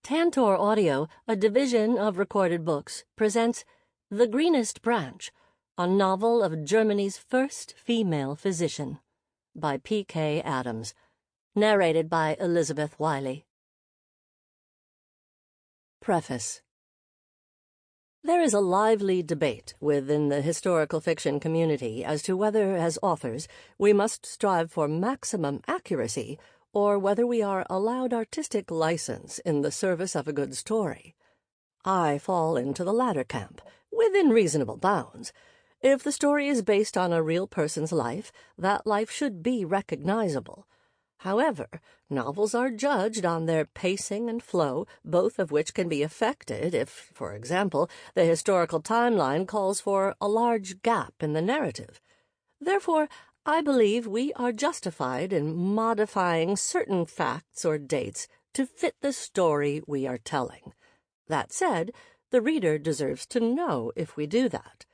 Tantor Audio, a division of Recorded Books, presents The Greenest Branch, a novel of Germany's first female physician, by P.K. Adams, narrated by Elizabeth Wiley. Preface. There is a lively debate within the historical fiction community as to whether, as authors, we must strive for maximum accuracy or whether we are allowed artistic license in the service of a good story. I fall into the latter camp, within reasonable bounds. If the story is based on a real person's life, that life should be recognizable. However, novels are judged on their pacing and flow, both of which can be affected if, for example, the historical timeline calls for a large gap in the narrative. Therefore, I believe we are justified in modifying certain facts or dates to fit the story we are telling. That said, the reader deserves to know if we do that.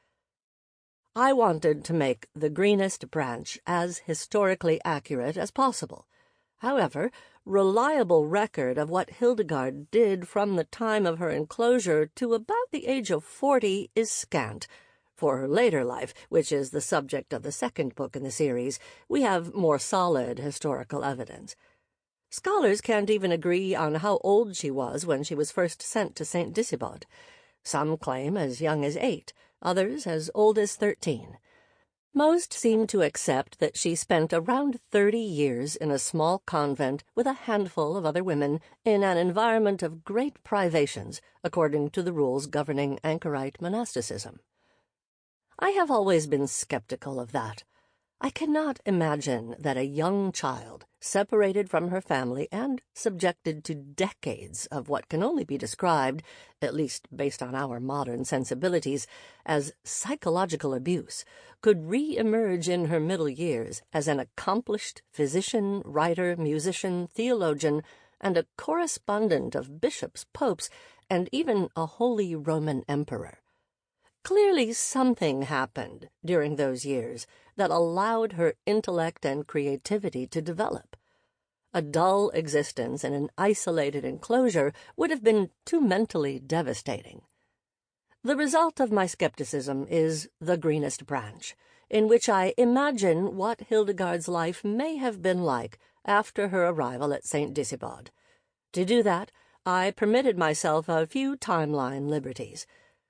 I wanted to make The Greenest Branch as historically accurate as possible. However, reliable record of what Hildegard did from the time of her enclosure to about the age of 40 is scant. For her later life, which is the subject of the second book in the series, we have more solid historical evidence. Scholars can't even agree on how old she was when she was first sent to St. Disibod. Some claim as young as 8, others as old as 13. Most seem to accept that she spent around 30 years in a small convent with a handful of other women in an environment of great privations, according to the rules governing anchorite monasticism. I have always been skeptical of that. I cannot imagine that a young child, separated from her family and subjected to decades of what can only be described, at least based on our modern sensibilities, as psychological abuse, could re-emerge in her middle years as an accomplished physician, writer, musician, theologian, and a correspondent of bishops, popes, and even a Holy Roman Emperor. Clearly something happened during those years that allowed her intellect and creativity to develop. A dull existence in an isolated enclosure would have been too mentally devastating. The result of my skepticism is The Greenest Branch, in which I imagine what Hildegard's life may have been like after her arrival at St. Disibod. To do that, I permitted myself a few timeline liberties.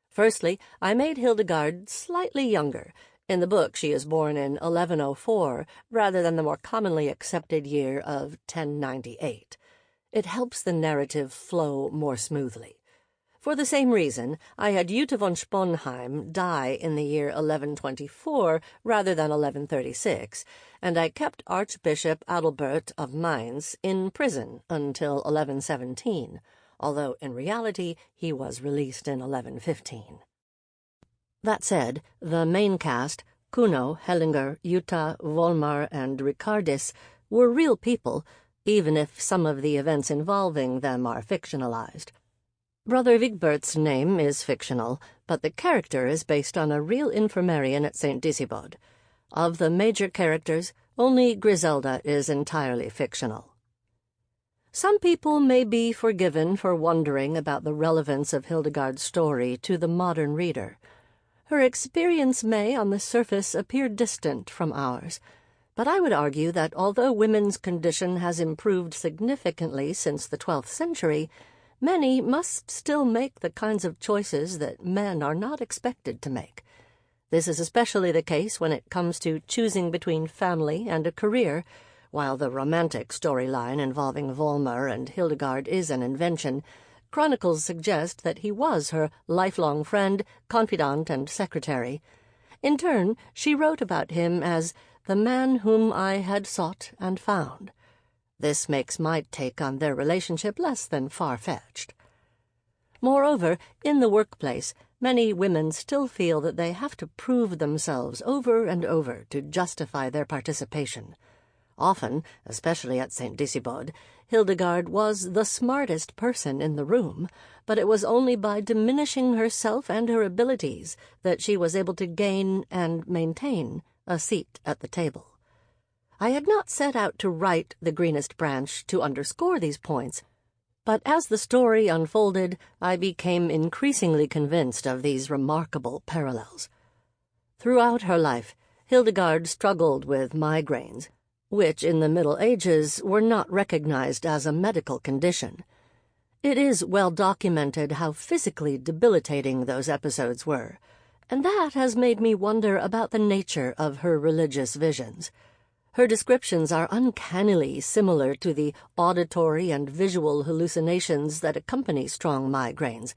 Firstly, I made Hildegard slightly younger. In the book, she is born in 1104, rather than the more commonly accepted year of 1098. It helps the narrative flow more smoothly. For the same reason, I had Jutta von Sponheim die in the year 1124 rather than 1136, and I kept Archbishop Adalbert of Mainz in prison until 1117. Although in reality he was released in 1115. That said, the main cast, Kuno, Hellinger, Jutta, Volmar, and Ricardis, were real people, even if some of the events involving them are fictionalized. Brother Vigbert's name is fictional, but the character is based on a real infirmarian at St. Disibod. Of the major characters, only Griselda is entirely fictional. Some people may be forgiven for wondering about the relevance of Hildegard's story to the modern reader. Her experience may, on the surface, appear distant from ours, but I would argue that although women's condition has improved significantly since the 12th century, many must still make the kinds of choices that men are not expected to make. This is especially the case when it comes to choosing between family and a career. While the romantic storyline involving Volmar and Hildegard is an invention, chronicles suggest that he was her lifelong friend, confidant, and secretary. In turn, she wrote about him as the man whom I had sought and found. This makes my take on their relationship less than far-fetched. Moreover, in the workplace, many women still feel that they have to prove themselves over and over to justify their participation. Often, especially at St. Disibod, Hildegard was the smartest person in the room, but it was only by diminishing herself and her abilities that she was able to gain and maintain a seat at the table. I had not set out to write The Greenest Branch to underscore these points, But as the story unfolded, I became increasingly convinced of these remarkable parallels. Throughout her life, Hildegard struggled with migraines, which in the Middle Ages were not recognized as a medical condition. It is well documented how physically debilitating those episodes were, and that has made me wonder about the nature of her religious visions. Her descriptions are uncannily similar to the auditory and visual hallucinations that accompany strong migraines.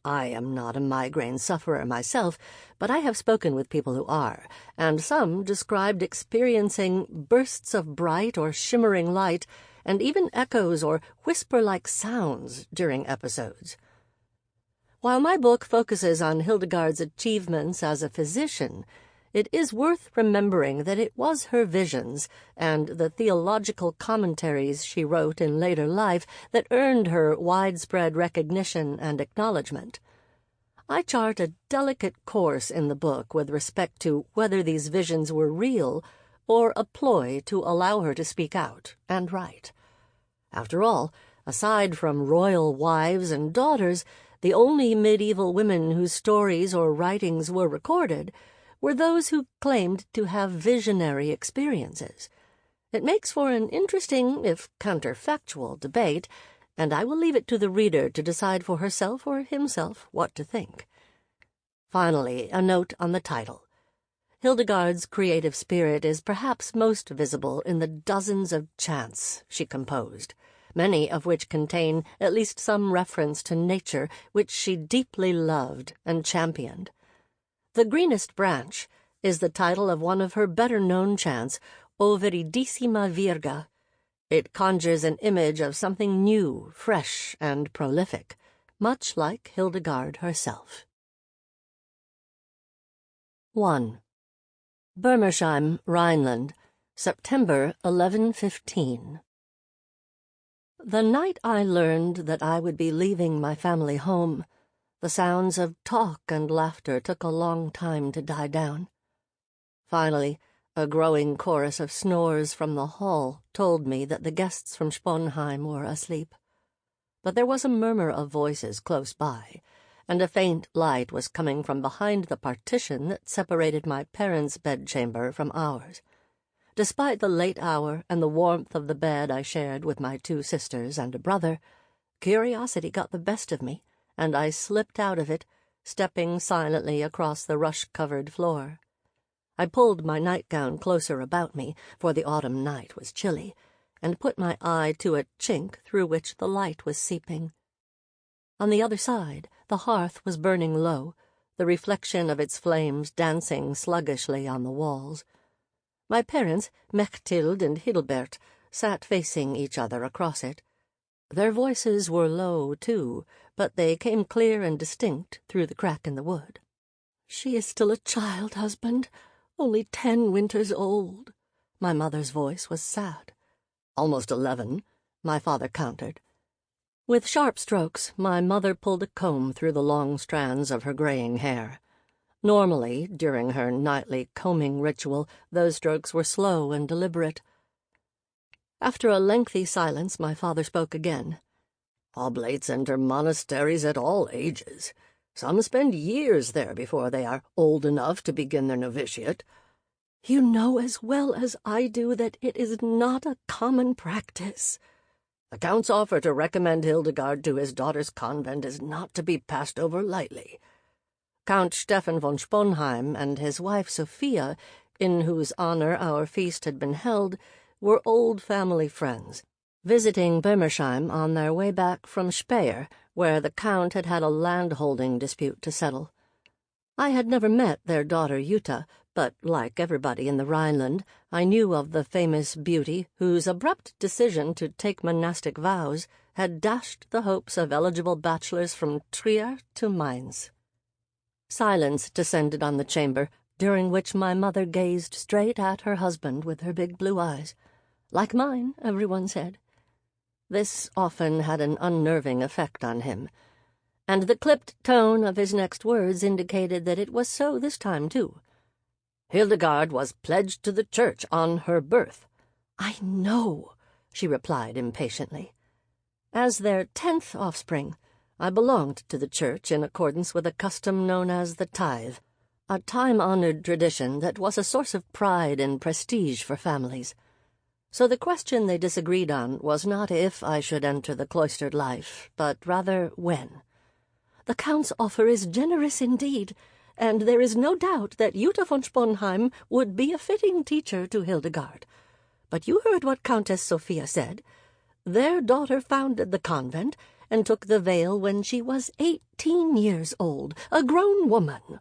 I am not a migraine sufferer myself, but I have spoken with people who are, and some described experiencing bursts of bright or shimmering light and even echoes or whisper-like sounds during episodes. While my book focuses on Hildegard's achievements as a physician, it is worth remembering that it was her visions and the theological commentaries she wrote in later life that earned her widespread recognition and acknowledgement. I chart a delicate course in the book with respect to whether these visions were real or a ploy to allow her to speak out and write. After all, aside from royal wives and daughters, the only medieval women whose stories or writings were recorded were those who claimed to have visionary experiences. It makes for an interesting, if counterfactual, debate, and I will leave it to the reader to decide for herself or himself what to think. Finally, a note on the title. Hildegard's creative spirit is perhaps most visible in the dozens of chants she composed, many of which contain at least some reference to nature which she deeply loved and championed. The Greenest branch is the title of one of her better-known chants, O Viridissima Virga. It conjures an image of something new, fresh, and prolific, much like Hildegard herself. 1. Bermersheim, Rhineland, September 1115. The night I learned that I would be leaving my family home, the sounds of talk and laughter took a long time to die down. Finally, a growing chorus of snores from the hall told me that the guests from Sponheim were asleep. But there was a murmur of voices close by, and a faint light was coming from behind the partition that separated my parents' bedchamber from ours. Despite the late hour and the warmth of the bed I shared with my 2 sisters and a brother, curiosity got the best of me, and I slipped out of it, stepping silently across the rush-covered floor. I pulled my nightgown closer about me, for the autumn night was chilly, and put my eye to a chink through which the light was seeping. On the other side, the hearth was burning low, the reflection of its flames dancing sluggishly on the walls. My parents, Mechthild and Hildebert, sat facing each other across it. Their voices were low, too, but they came clear and distinct through the crack in the wood. "She is still a child, husband, only 10 winters old." My mother's voice was sad. "Almost 11, my father countered. With sharp strokes, my mother pulled a comb through the long strands of her graying hair. Normally, during her nightly combing ritual, those strokes were slow and deliberate. After a lengthy silence, my father spoke again. "Oblates enter monasteries at all ages. Some spend years there before they are old enough to begin their novitiate." "You know as well as I do that it is not a common practice." "The Count's offer to recommend Hildegard to his daughter's convent is not to be passed over lightly. Count Stephan von Sponheim and his wife Sophia, in whose honor our feast had been held, were old family friends, visiting Bermersheim on their way back from Speyer, where the Count had had a landholding dispute to settle. I had never met their daughter Jutta, but, like everybody in the Rhineland, I knew of the famous beauty whose abrupt decision to take monastic vows had dashed the hopes of eligible bachelors from Trier to Mainz. Silence descended on the chamber, during which my mother gazed straight at her husband with her big blue eyes. Like mine, everyone said. This often had an unnerving effect on him, and the clipped tone of his next words indicated that it was so this time, too. "Hildegard was pledged to the church on her birth." "I know," she replied impatiently. As their 10th offspring, I belonged to the church in accordance with a custom known as the tithe, a time-honored tradition that was a source of pride and prestige for families. So the question they disagreed on was not if I should enter the cloistered life, but rather when. The Count's offer is generous indeed, and there is no doubt that Jutta von Sponheim would be a fitting teacher to Hildegard. But you heard what Countess Sophia said. Their daughter founded the convent and took the veil when she was 18 years old, a grown woman.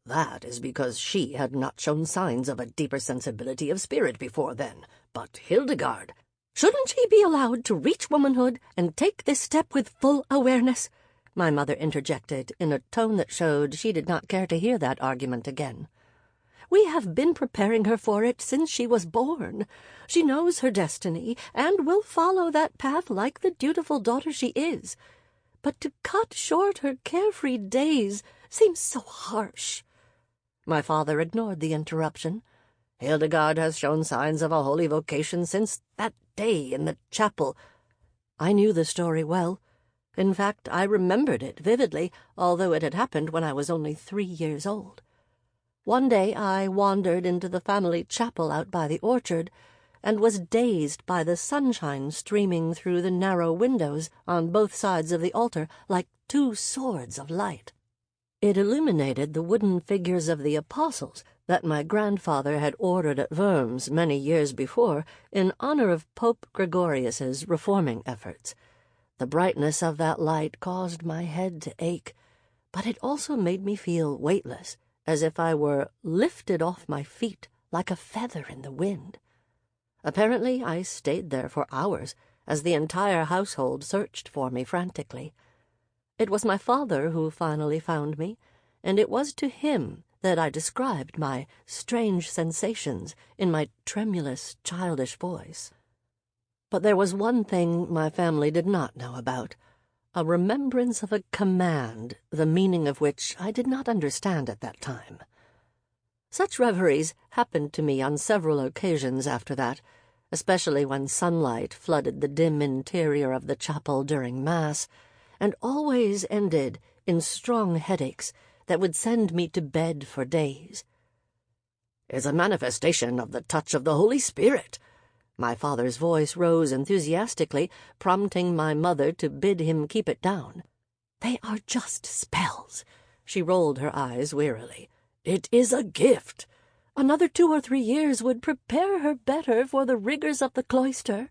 That is because she had not shown signs of a deeper sensibility of spirit before then. But Hildegard, shouldn't she be allowed to reach womanhood and take this step with full awareness? My mother interjected in a tone that showed she did not care to hear that argument again. We have been preparing her for it since she was born. She knows her destiny, and will follow that path like the dutiful daughter she is. But to cut short her carefree days seems so harsh. My father ignored the interruption. Hildegard has shown signs of a holy vocation since that day in the chapel. I knew the story well. In fact, I remembered it vividly, although it had happened when I was only 3 years old. One day I wandered into the family chapel out by the orchard, and was dazed by the sunshine streaming through the narrow windows on both sides of the altar like 2 swords of light. It illuminated the wooden figures of the apostles that my grandfather had ordered at Worms many years before in honor of Pope Gregorius's reforming efforts. The brightness of that light caused my head to ache, but it also made me feel weightless, as if I were lifted off my feet like a feather in the wind. Apparently I stayed there for hours, as the entire household searched for me frantically. It was my father who finally found me, and it was to him that I described my strange sensations in my tremulous, childish voice. But there was one thing my family did not know about, a remembrance of a command, the meaning of which I did not understand at that time. Such reveries happened to me on several occasions after that, especially when sunlight flooded the dim interior of the chapel during Mass, and always ended in strong headaches that would send me to bed for days. "It's a manifestation of the touch of the Holy Spirit." My father's voice rose enthusiastically, prompting my mother to bid him keep it down. "They are just spells." She rolled her eyes wearily. "It is a gift. Another 2 or 3 years would prepare her better for the rigors of the cloister."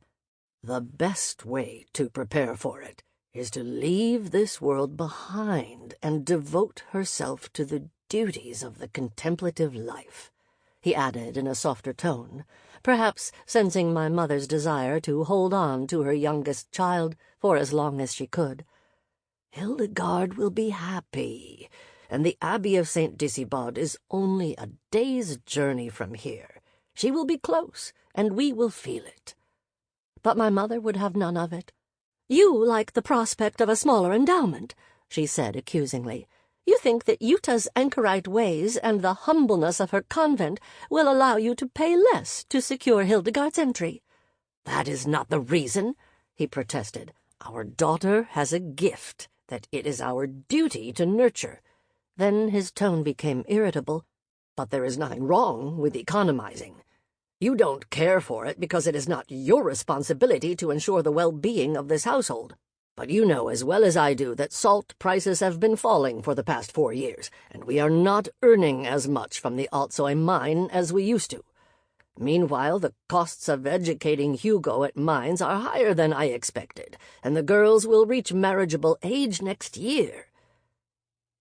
"The best way to prepare for it is to leave this world behind and devote herself to the duties of the contemplative life," he added in a softer tone, perhaps sensing my mother's desire to hold on to her youngest child for as long as she could. "Hildegard will be happy, and the Abbey of St. Disibod is only a day's journey from here. She will be close, and we will feel it." But my mother would have none of it. "You like the prospect of a smaller endowment," she said accusingly. "You think that Jutta's anchorite ways and the humbleness of her convent will allow you to pay less to secure Hildegard's entry." "That is not the reason," he protested. "Our daughter has a gift that it is our duty to nurture." Then his tone became irritable. "But there is nothing wrong with economizing. You don't care for it because it is not your responsibility to ensure the well-being of this household. But you know as well as I do that salt prices have been falling for the past 4 years, and we are not earning as much from the Altsoi mine as we used to. Meanwhile, the costs of educating Hugo at mines are higher than I expected, and the girls will reach marriageable age next year."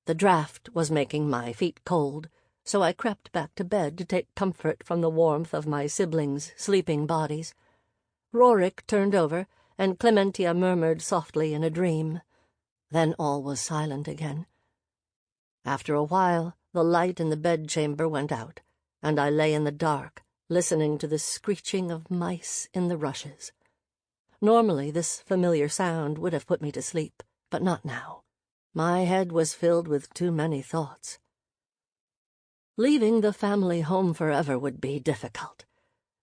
The draught was making my feet cold, so I crept back to bed to take comfort from the warmth of my siblings' sleeping bodies. Rorik turned over, and Clementia murmured softly in a dream. Then all was silent again. After a while, the light in the bedchamber went out, and I lay in the dark, listening to the screeching of mice in the rushes. Normally this familiar sound would have put me to sleep, but not now. My head was filled with too many thoughts. Leaving the family home forever would be difficult.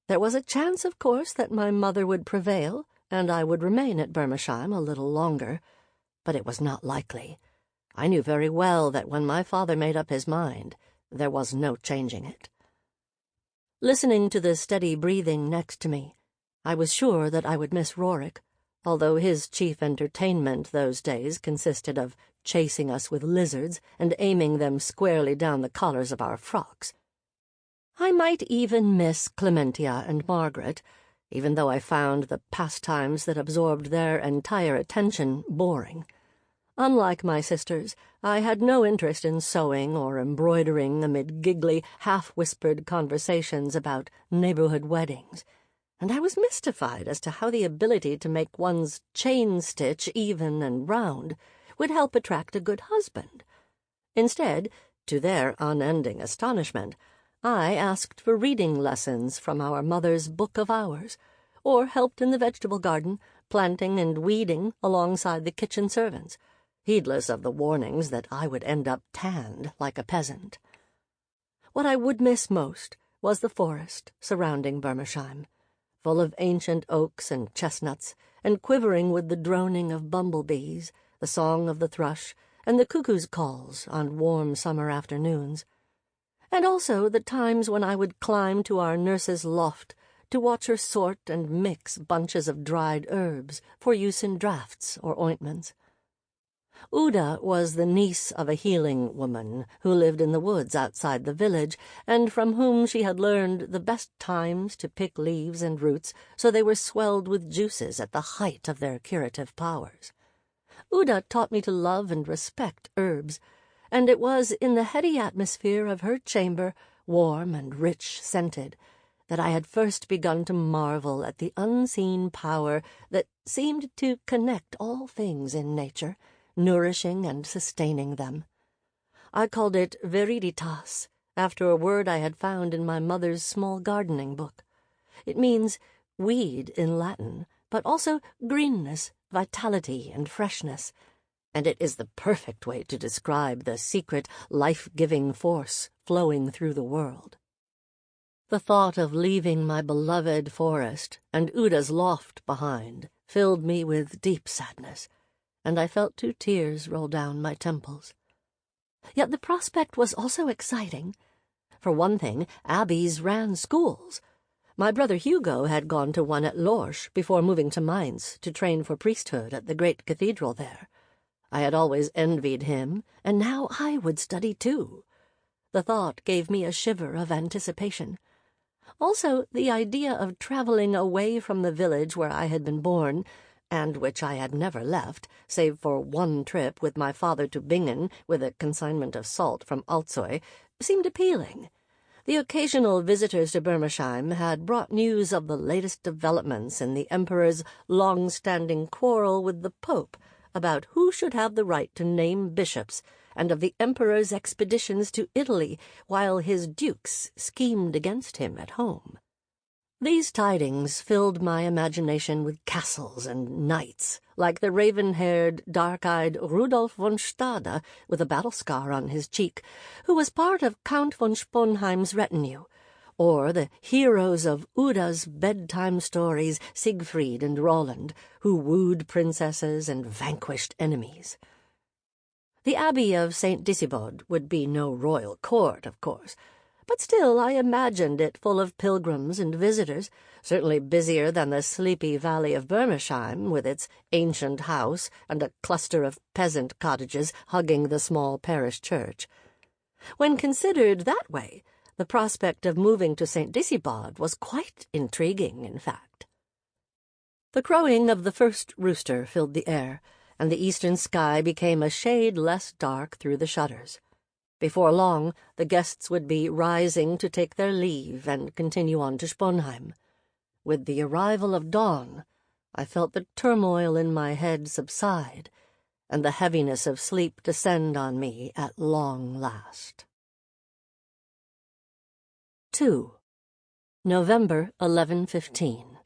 There was a chance, of course, that my mother would prevail, and I would remain at Bermersheim a little longer, but it was not likely. I knew very well that when my father made up his mind, there was no changing it. Listening to the steady breathing next to me, I was sure that I would miss Rorik, although his chief entertainment those days consisted of chasing us with lizards and aiming them squarely down the collars of our frocks. I might even miss Clementia and Margaret, even though I found the pastimes that absorbed their entire attention boring. Unlike my sisters, I had no interest in sewing or embroidering amid giggly, half-whispered conversations about neighborhood weddings, and I was mystified as to how the ability to make one's chain-stitch even and round would help attract a good husband. Instead, to their unending astonishment, I asked for reading lessons from our mother's Book of Hours, or helped in the vegetable garden, planting and weeding alongside the kitchen servants, heedless of the warnings that I would end up tanned like a peasant. What I would miss most was the forest surrounding Bermersheim, full of ancient oaks and chestnuts, and quivering with the droning of bumblebees, the song of the thrush, and the cuckoo's calls on warm summer afternoons, and also the times when I would climb to our nurse's loft to watch her sort and mix bunches of dried herbs for use in draughts or ointments. Uda was the niece of a healing woman who lived in the woods outside the village, and from whom she had learned the best times to pick leaves and roots so they were swelled with juices at the height of their curative powers. Uda taught me to love and respect herbs, and it was in the heady atmosphere of her chamber, warm and rich-scented, that I had first begun to marvel at the unseen power that seemed to connect all things in nature, nourishing and sustaining them. I called it viriditas, after a word I had found in my mother's small gardening book. It means weed in Latin, but also greenness, vitality, and freshness, and it is the perfect way to describe the secret, life-giving force flowing through the world. The thought of leaving my beloved forest and Uda's loft behind filled me with deep sadness, and I felt 2 tears roll down my temples. Yet the prospect was also exciting. For one thing, abbeys ran schools. My brother Hugo had gone to one at Lorsch before moving to Mainz to train for priesthood at the great cathedral there. I had always envied him, and now I would study too. The thought gave me a shiver of anticipation. Also, the idea of traveling away from the village where I had been born, and which I had never left, save for one trip with my father to Bingen with a consignment of salt from Alzey, seemed appealing. The occasional visitors to Bermersheim had brought news of the latest developments in the Emperor's long-standing quarrel with the Pope about who should have the right to name bishops, and of the Emperor's expeditions to Italy while his dukes schemed against him at home. These tidings filled my imagination with castles and knights, like the raven-haired, dark-eyed Rudolf von Stade with a battle-scar on his cheek, who was part of Count von Sponheim's retinue, or the heroes of Uda's bedtime stories, Siegfried and Roland, who wooed princesses and vanquished enemies. The Abbey of St. Disibod would be no royal court, of course, but still I imagined it full of pilgrims and visitors, certainly busier than the sleepy valley of Bermersheim, with its ancient house and a cluster of peasant cottages hugging the small parish church. When considered that way, the prospect of moving to St. Disibod was quite intriguing, in fact. The crowing of the first rooster filled the air, and the eastern sky became a shade less dark through the shutters. Before long, the guests would be rising to take their leave and continue on to Sponheim. With the arrival of dawn, I felt the turmoil in my head subside, and the heaviness of sleep descend on me at long last. 2. November 11:15.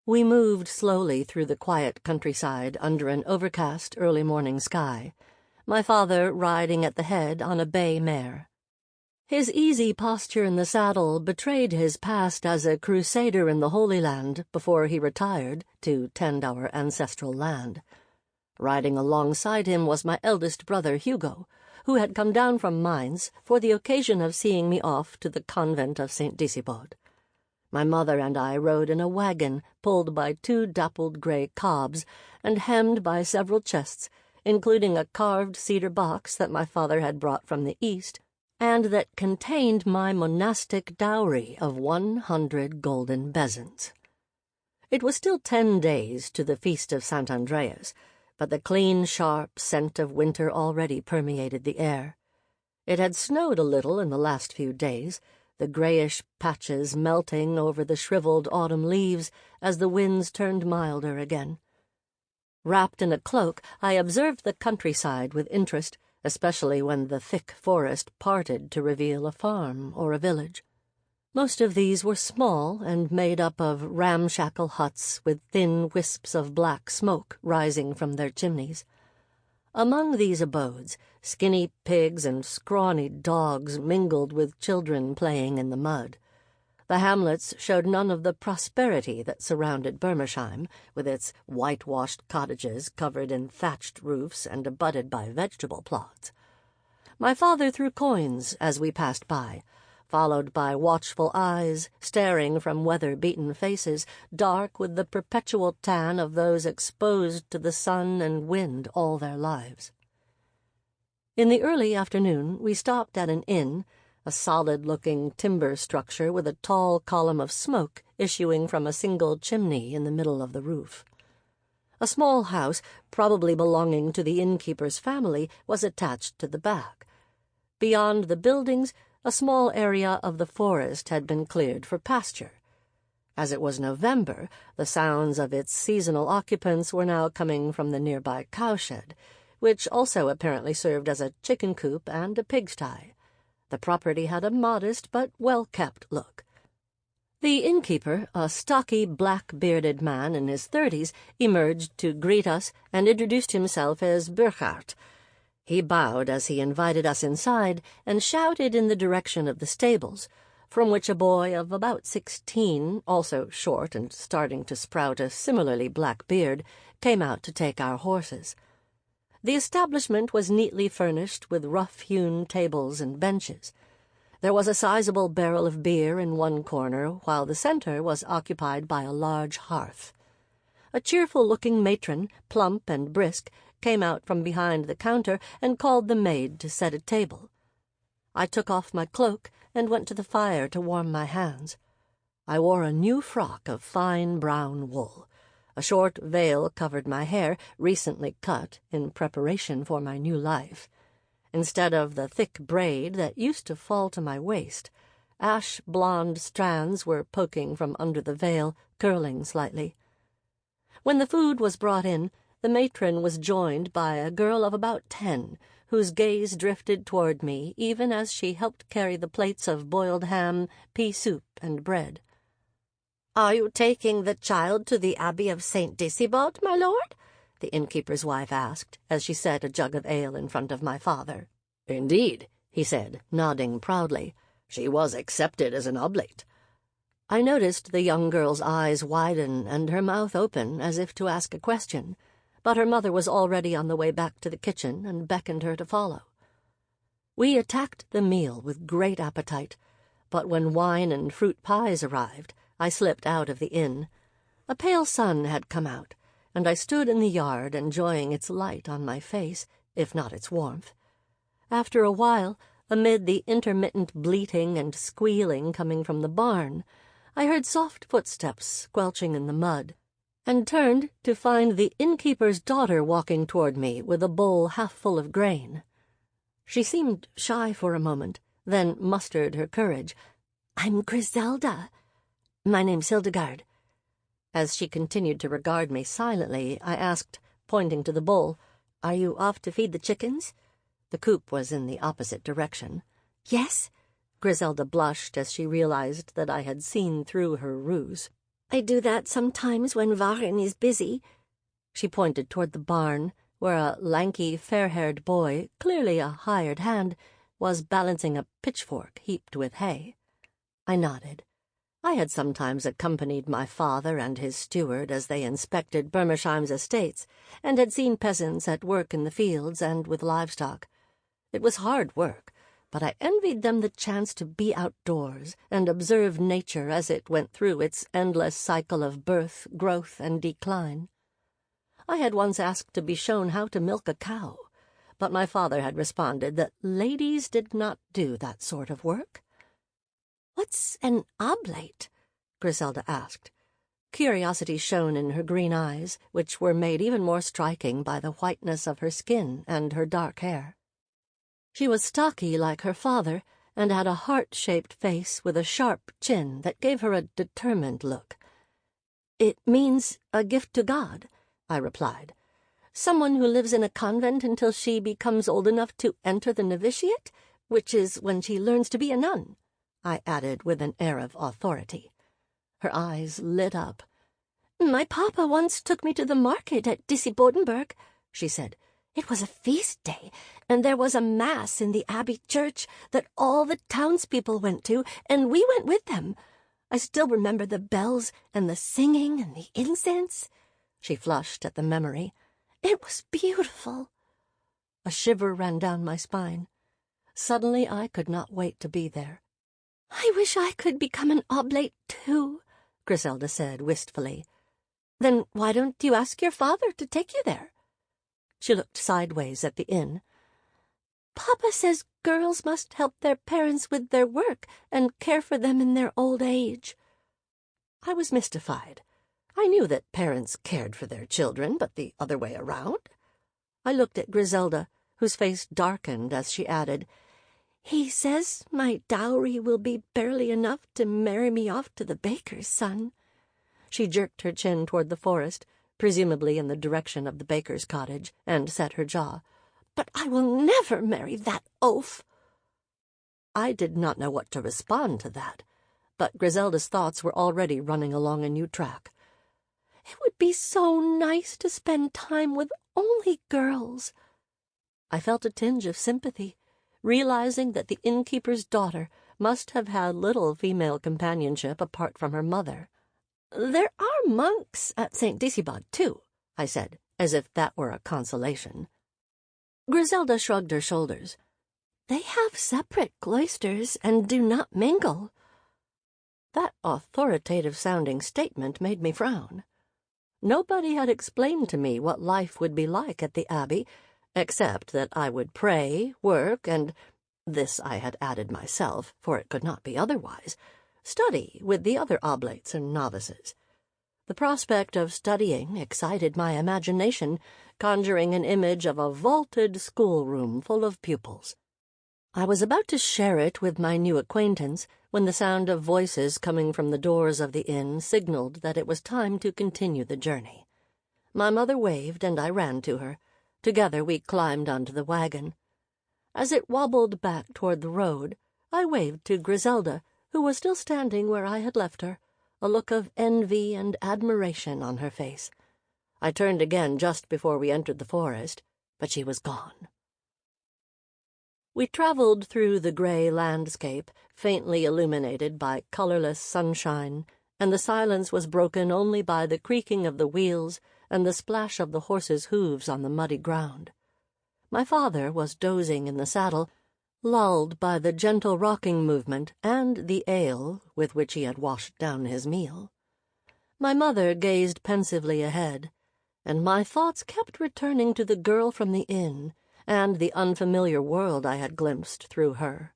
We moved slowly through the quiet countryside under an overcast early morning sky, my father riding at the head on a bay mare. His easy posture in the saddle betrayed his past as a crusader in the Holy Land before he retired to tend our ancestral land. Riding alongside him was my eldest brother Hugo, who had come down from Mainz for the occasion of seeing me off to the convent of St. Disibod. My mother and I rode in a wagon pulled by 2 dappled grey cobs and hemmed by several chests, including a carved cedar box that my father had brought from the east, and that contained my monastic dowry of 100 golden bezants. It was still 10 days to the feast of St. Andreas, but the clean, sharp scent of winter already permeated the air. It had snowed a little in the last few days, the grayish patches melting over the shriveled autumn leaves as the winds turned milder again. Wrapped in a cloak, I observed the countryside with interest, especially when the thick forest parted to reveal a farm or a village. Most of these were small and made up of ramshackle huts with thin wisps of black smoke rising from their chimneys. Among these abodes, skinny pigs and scrawny dogs mingled with children playing in the mud. The hamlets showed none of the prosperity that surrounded Bermersheim, with its whitewashed cottages covered in thatched roofs and abutted by vegetable plots. My father threw coins as we passed by, followed by watchful eyes staring from weather-beaten faces, dark with the perpetual tan of those exposed to the sun and wind all their lives. In the early afternoon we stopped at an inn, a solid-looking timber structure with a tall column of smoke issuing from a single chimney in the middle of the roof. A small house, probably belonging to the innkeeper's family, was attached to the back. Beyond the buildings, a small area of the forest had been cleared for pasture. As it was November, the sounds of its seasonal occupants were now coming from the nearby cowshed, which also apparently served as a chicken coop and a pigsty. The property had a modest but well-kept look. The innkeeper, a stocky, black-bearded man in his 30s, emerged to greet us and introduced himself as Burkhard. He bowed as he invited us inside and shouted in the direction of the stables, from which a boy of about 16, also short and starting to sprout a similarly black beard, came out to take our horses. The establishment was neatly furnished with rough-hewn tables and benches. There was a sizable barrel of beer in one corner, while the center was occupied by a large hearth. A cheerful-looking matron, plump and brisk, came out from behind the counter and called the maid to set a table. I took off my cloak and went to the fire to warm my hands. I wore a new frock of fine brown wool. A short veil covered my hair, recently cut in preparation for my new life. Instead of the thick braid that used to fall to my waist, ash-blonde strands were poking from under the veil, curling slightly. When the food was brought in, the matron was joined by a girl of about 10, whose gaze drifted toward me even as she helped carry the plates of boiled ham, pea soup, and bread. "Are you taking the child to the Abbey of St. Disibod, my lord?" the innkeeper's wife asked, as she set a jug of ale in front of my father. "Indeed," he said, nodding proudly. "She was accepted as an oblate." I noticed the young girl's eyes widen and her mouth open as if to ask a question, but her mother was already on the way back to the kitchen and beckoned her to follow. We attacked the meal with great appetite, but when wine and fruit pies arrived, I slipped out of the inn. A pale sun had come out, and I stood in the yard enjoying its light on my face, if not its warmth. After a while, amid the intermittent bleating and squealing coming from the barn, I heard soft footsteps squelching in the mud, and turned to find the innkeeper's daughter walking toward me with a bowl half full of grain. She seemed shy for a moment, then mustered her courage. "I'm Griselda. My name's Hildegard." As she continued to regard me silently, I asked, pointing to the bowl, "Are you off to feed the chickens?" The coop was in the opposite direction. "Yes." Griselda blushed as she realized that I had seen through her ruse. "I do that sometimes when Warin is busy." She pointed toward the barn, where a lanky, fair-haired boy, clearly a hired hand, was balancing a pitchfork heaped with hay. I nodded. I had sometimes accompanied my father and his steward as they inspected Bermersheim's estates, and had seen peasants at work in the fields and with livestock. It was hard work, but I envied them the chance to be outdoors and observe nature as it went through its endless cycle of birth, growth, and decline. I had once asked to be shown how to milk a cow, but my father had responded that ladies did not do that sort of work. "What's an oblate?" Griselda asked. Curiosity shone in her green eyes, which were made even more striking by the whiteness of her skin and her dark hair. She was stocky like her father, and had a heart-shaped face with a sharp chin that gave her a determined look. "It means a gift to God," I replied. "Someone who lives in a convent until she becomes old enough to enter the novitiate, which is when she learns to be a nun," I added with an air of authority. Her eyes lit up. "My papa once took me to the market at Disibod, she said. "It was a feast day, and there was a mass in the Abbey church that all the townspeople went to, and we went with them. I still remember the bells and the singing and the incense." She flushed at the memory. "It was beautiful." A shiver ran down my spine. Suddenly I could not wait to be there. "I wish I could become an oblate too," Griselda said wistfully. "Then why don't you ask your father to take you there?" She looked sideways at the inn. "Papa says girls must help their parents with their work and care for them in their old age." I was mystified. I knew that parents cared for their children, but the other way around? I looked at Griselda, whose face darkened as she added, "He says my dowry will be barely enough to marry me off to the baker's son." She jerked her chin toward the forest, presumably in the direction of the baker's cottage, and set her jaw. "But I will never marry that oaf." I did not know what to respond to that, but Griselda's thoughts were already running along a new track. "It would be so nice to spend time with only girls." I felt a tinge of sympathy, realizing that the innkeeper's daughter must have had little female companionship apart from her mother. "There are monks at St. Disibod, too," I said, as if that were a consolation. Griselda shrugged her shoulders. "They have separate cloisters and do not mingle." That authoritative-sounding statement made me frown. Nobody had explained to me what life would be like at the Abbey, except that I would pray, work, and, this I had added myself, for it could not be otherwise, study with the other oblates and novices. The prospect of studying excited my imagination, conjuring an image of a vaulted schoolroom full of pupils. I was about to share it with my new acquaintance when the sound of voices coming from the doors of the inn signaled that it was time to continue the journey. My mother waved, and I ran to her. Together we climbed onto the wagon. As it wobbled back toward the road, I waved to Griselda, who was still standing where I had left her, a look of envy and admiration on her face. I turned again just before we entered the forest, but she was gone. We traveled through the gray landscape, faintly illuminated by colorless sunshine, and the silence was broken only by the creaking of the wheels and the splash of the horses' hooves on the muddy ground. My father was dozing in the saddle, lulled by the gentle rocking movement and the ale with which he had washed down his meal. My mother gazed pensively ahead, and my thoughts kept returning to the girl from the inn and the unfamiliar world I had glimpsed through her.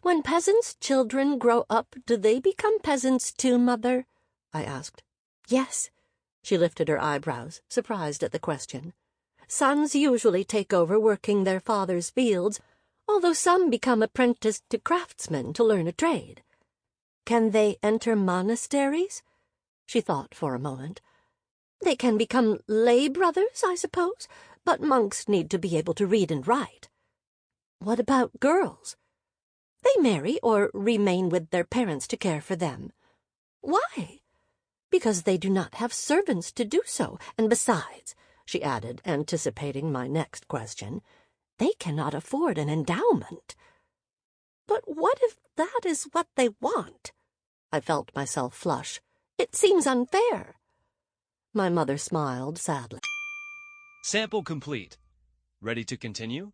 "When peasants' children grow up, do they become peasants too, Mother?" I asked. "Yes." She lifted her eyebrows, surprised at the question. "Sons usually take over working their father's fields, although some become apprenticed to craftsmen to learn a trade." "Can they enter monasteries?" She thought for a moment. "They can become lay brothers, I suppose, but monks need to be able to read and write." "What about girls?" "They marry or remain with their parents to care for them." "Why?" "Because they do not have servants to do so, and besides," she added, anticipating my next question, they cannot afford an endowment. But what if that is what they want? I felt myself flush. It seems unfair. My mother smiled sadly. Sample complete. Ready to continue?